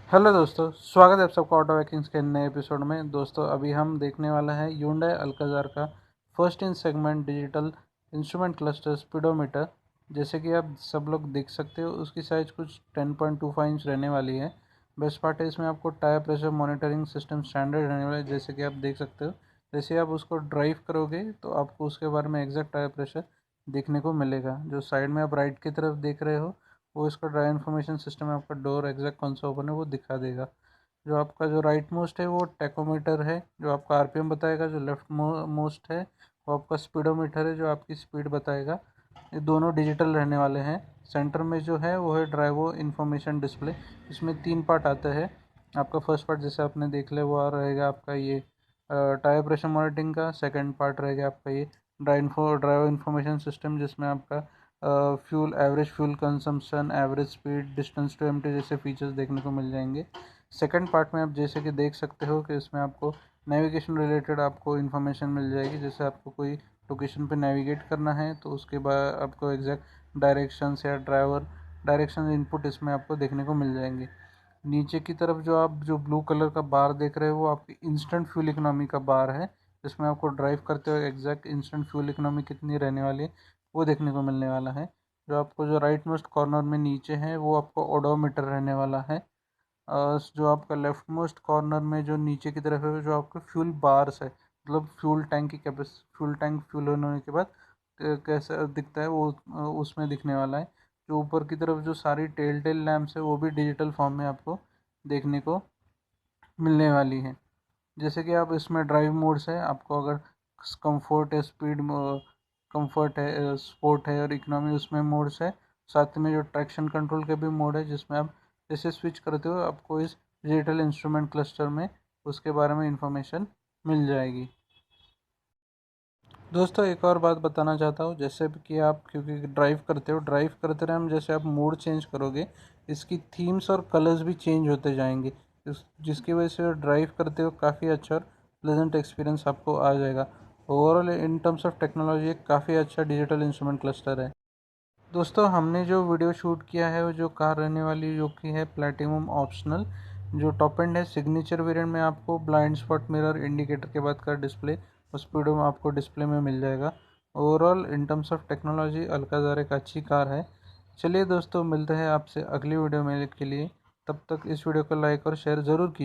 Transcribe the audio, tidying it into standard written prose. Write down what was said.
Hello दोस्तों, स्वागत है आप सबका ऑटो वाइकिंग्स के नए एपिसोड में। दोस्तों अभी हम देखने वाला है Hyundai अल्काजार का first in segment digital instrument cluster speedometer. जैसे कि आप सब लोग देख सकते हो, उसकी साइज़ कुछ 10.25 इंच रहने वाली है। बेस्ट पार्ट है, इसमें आपको tyre pressure monitoring system standard रहने वाला है। जैसे कि आप देख सकते हो, जैसे आप उसको ड्राइव करोगे तो आपको उसके बारे में एग्जैक्ट टायर प्रेशर देखने को मिलेगा। जो साइड में आप राइट की तरफ देख रहे हो, वो इसका ड्राइव इन्फॉर्मेशन सिस्टम है। आपका डोर एग्जैक्ट कौन सा ओपन है वो दिखा देगा। जो आपका जो राइट मोस्ट है वो टेकोमीटर है, जो आपका आरपीएम बताएगा। जो लेफ्ट मोस्ट है वो आपका स्पीडोमीटर है, जो आपकी स्पीड बताएगा। ये दोनों डिजिटल रहने वाले हैं। सेंटर में जो है वो है ड्राइवो इन्फॉर्मेशन डिस्प्ले। इसमें 3 पार्ट आते हैं। आपका फर्स्ट पार्ट जैसे आपने देख लिया वो रहेगा आपका ये टायर प्रेशर मॉनिटरिंग का। सेकंड पार्ट रहेगा आपका ये ड्राइव इन्फॉर्मेशन सिस्टम, जिसमें आपका fuel average fuel consumption, average speed, distance to empty जैसे फीचर्स देखने को मिल जाएंगे। सेकंड पार्ट में आप जैसे कि देख सकते हो कि इसमें आपको नेविगेशन रिलेटेड आपको इन्फॉर्मेशन मिल जाएगी। जैसे आपको कोई लोकेशन पे नेविगेट करना है तो उसके बाद आपको एग्जैक्ट डायरेक्शंस या ड्राइवर डायरेक्शन इनपुट इसमें आपको देखने को मिल जाएंगे। नीचे की तरफ जो ब्लू कलर का बार देख रहे हो वो आपकी इंस्टेंट फ्यूल इकोनॉमी का बार है, जिसमें आपको ड्राइव करते हुए एग्जैक्ट इंस्टेंट फ्यूल इकोनॉमी कितनी रहने वाली है वो देखने को मिलने वाला है। जो राइट मोस्ट कॉर्नर में नीचे है वो आपको ओडोमीटर रहने वाला है। जो आपका लेफ्ट मोस्ट कॉर्नर में जो नीचे की तरफ है, जो आपके फ्यूल बार्स है, मतलब फ्यूल टैंक की कैपेसिटी, फ्यूल टैंक फ्यूल होने के बाद कैसा दिखता है वो उसमें दिखने वाला है। जो ऊपर की तरफ जो सारी टेल लैम्प्स है वो भी डिजिटल फॉर्म में आपको देखने को मिलने वाली है। जैसे कि आप इसमें ड्राइव मोड्स है, आपको अगर कंफर्ट है, स्पीड कंफर्ट है, स्पोर्ट है और इकोनॉमी उसमें मोड्स है। साथ में जो ट्रैक्शन कंट्रोल के भी मोड है, जिसमें आप जैसे स्विच करते हो आपको इस डिजिटल इंस्ट्रूमेंट क्लस्टर में उसके बारे में इंफॉर्मेशन मिल जाएगी। दोस्तों एक और बात बताना चाहता हूँ, जैसे कि आप क्योंकि ड्राइव करते रहे हम, जैसे आप मोड चेंज करोगे इसकी थीम्स और कलर्स भी चेंज होते जाएंगे, जिसकी वजह से ड्राइव करते हो काफ़ी अच्छा और प्लेजेंट एक्सपीरियंस आपको आ जाएगा। Overall in terms of technology एक काफ़ी अच्छा डिजिटल इंस्ट्रूमेंट क्लस्टर है। दोस्तों हमने जो वीडियो शूट किया है वो जो कार रहने वाली जो कि है प्लेटिनम ऑप्शनल। जो टॉप एंड है सिग्नेचर वेरिएंट में आपको ब्लाइंड स्पॉट मिरर इंडिकेटर के बाद का डिस्प्ले और स्पीडो में आपको डिस्प्ले में मिल जाएगा। Overall in terms of technology Alcazar एक अच्छी कार है। चलिए दोस्तों, मिलते हैं आपसे अगली वीडियो में के लिए। तब तक इस वीडियो को लाइक और शेयर ज़रूर कीजिए।